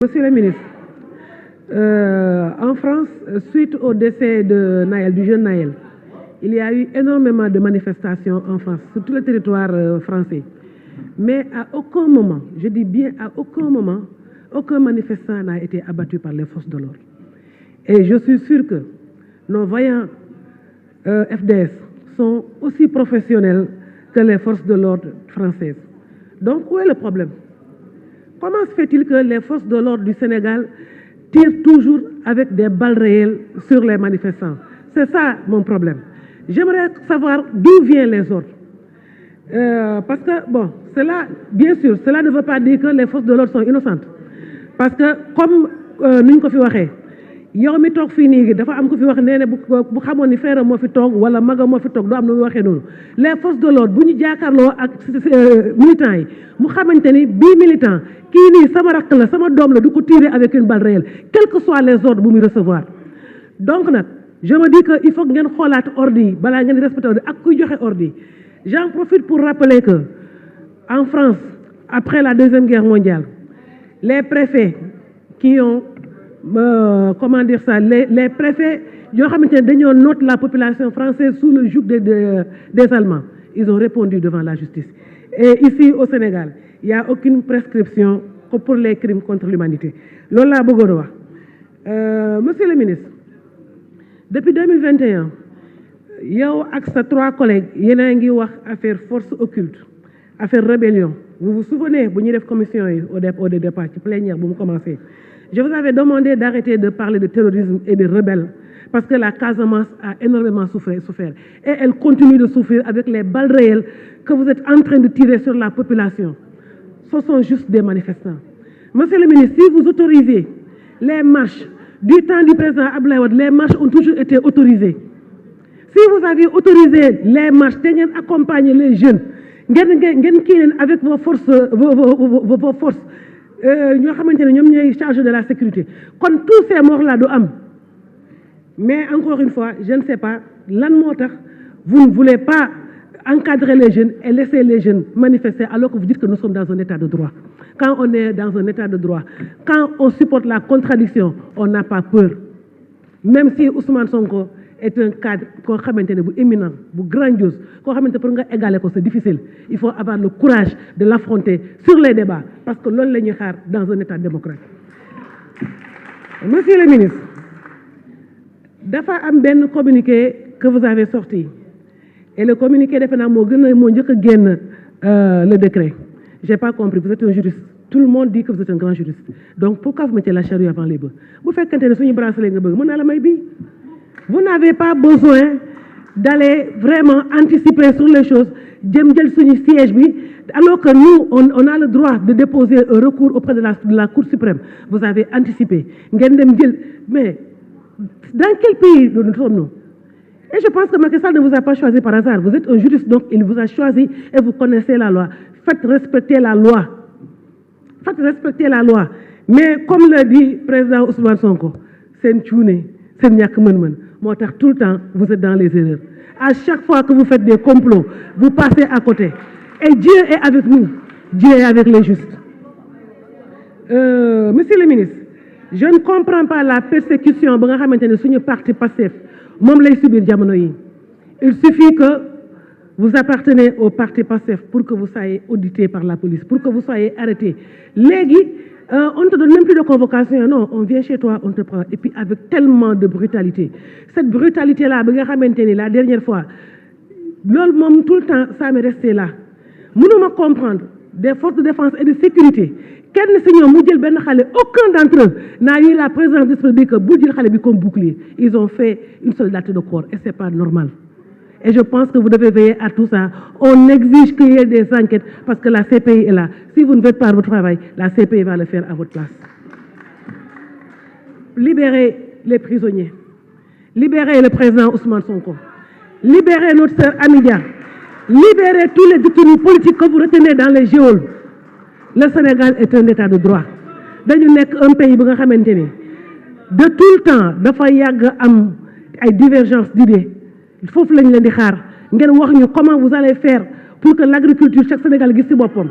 Monsieur le ministre, en France, suite au décès de Naël, du jeune Naël, il y a eu énormément de manifestations en France, sur tout le territoire français. Mais à aucun moment, je dis bien à aucun moment, aucun manifestant n'a été abattu par les forces de l'ordre. Et je suis sûr que nos vaillants FDS sont aussi professionnels que les forces de l'ordre françaises. Donc où est le problème? Comment se fait-il que les forces de l'ordre du Sénégal tirent toujours avec des balles réelles sur les manifestants? C'est ça mon problème. J'aimerais savoir d'où viennent les ordres. Parce que, bon, cela, bien sûr, cela ne veut pas dire que les forces de l'ordre sont innocentes. Parce que, comme nous l'avons dit, yow mi toog fii nii dafa am ku fi wax nee ne bu xamoon ni frère moo fi toog wala maga moo fi toog doo am na muy waxee noonu les forces de l'ordre bu ñu jàkkaarloo ak militants yi mu xamante ni bii militant kii nii sama rakk la sama doom la du ko tirer avec une balle réelle quels que soient les ordres bu muy recevoir. Donc nag je me dis que il faut que ngeen xoolaat ordre yi balaa ngeen respecté ordre ak kuy joxe ordre yi. J'en profite pour rappeler que en France après la Deuxième Guerre mondiale les préfets qui ont comment dire ça, les préfets, ils notent la population française sous le joug des Allemands. Ils ont répondu devant la justice. Et ici au Sénégal, il n'y a aucune prescription pour les crimes contre l'humanité. Lola Bogodoa. Monsieur le ministre, depuis 2021, yow ak sa 3 collègues yéen a ngi wax affaire force occulte, affaire rébellion. Vous vous souvenez, bu ñuy def commission yi au départ ci plénière bu mu commencé. Je vous avais demandé d'arrêter de parler de terrorisme et de rebelles parce que la Casamance a énormément souffert. Et elle continue de souffrir avec les balles réelles que vous êtes en train de tirer sur la population. Ce sont juste des manifestants. Monsieur le ministre, si vous autorisez les marches, du temps du président Abdoulaye Wade, les marches ont toujours été autorisées. Si vous aviez autorisé les marches, accompagner les jeunes, avec vos forces, vos forces, ñoo xamante ne ñoom ñooy chargé de la sécurité kon tous ces morts là du am mais encore une fois je ne sais pas lan moo tax vous ne voulez pas encadrer les jeunes et laisser les jeunes manifester alors que vous dites que nous sommes dans un état de droit. Quand on est dans un état de droit, quand on supporte la contradiction, on n'a pas peur. Même si Ousmane Sonko est un cadre koo xamante ne bu éminent bu grandiose koo xamante pour nga égaler ko c'est difficile. Il faut avoir le courage de l'affronter sur les débats parce que loolu la ñuy xaar dans un état démocratique. Monsieur le ministre, dafa am benn communiqué que vous avez sorti et le communiqué defe naa moo njëkk a génn le décret. J'ai pas compris, vous êtes un juriste. Tout le monde dit que vous êtes un grand juriste. Donc pourquoi vous mettez la charrue avant les bœufs? Bu fekkante ne suñu bracelet nga bëgg mën naa la may bii. Vous n'avez pas besoin d'aller vraiment anticiper sur les choses, siège, alors que nous, on a le droit de déposer un recours auprès de la Cour suprême. Vous avez anticipé. Mais dans quel pays nous sommes-nous? Et je pense que Macky Sall ne vous a pas choisi par hasard. Vous êtes un juriste, donc il vous a choisi et vous connaissez la loi. Faites respecter la loi. Faites respecter la loi. Mais comme le dit le président Ousmane Sonko, c'est une tchoune, c'est une yakmen. Tout le temps, vous êtes dans les erreurs. À chaque fois que vous faites des complots, vous passez à côté. Et Dieu est avec nous. Dieu est avec les justes. Monsieur le ministre, je ne comprends pas la persécution de notre parti passif. Il suffit que vous appartenez au parti passif pour que vous soyez audité par la police, pour que vous soyez arrêté. On ne te donne même plus de convocation, non, on vient chez toi, on te prend. Et puis avec tellement de brutalité. Cette brutalité-là, la dernière fois, tout le temps, ça m'est resté là. Je ne comprendre des forces de défense et de sécurité. Aucun d'entre eux n'a eu la présence d'esprit que comme bouclier. Ils ont fait une soldaterie de corps et ce n'est pas normal. Et je pense que vous devez veiller à tout ça. On exige qu'il y ait des enquêtes parce que la CPI est là. Si vous ne faites pas votre travail, la CPI va le faire à votre place. Libérez les prisonniers. Libérez le président Ousmane Sonko. Libérez notre sœur Amidia. Libérez tous les détenus politiques que vous retenez dans les geôles. Le Sénégal est un état de droit. Nous sommes un pays où de tout le temps, il y a des divergences d'idées. Il faut que vous comment vous allez faire pour que l'agriculture chaque Sénégal gis ci boppam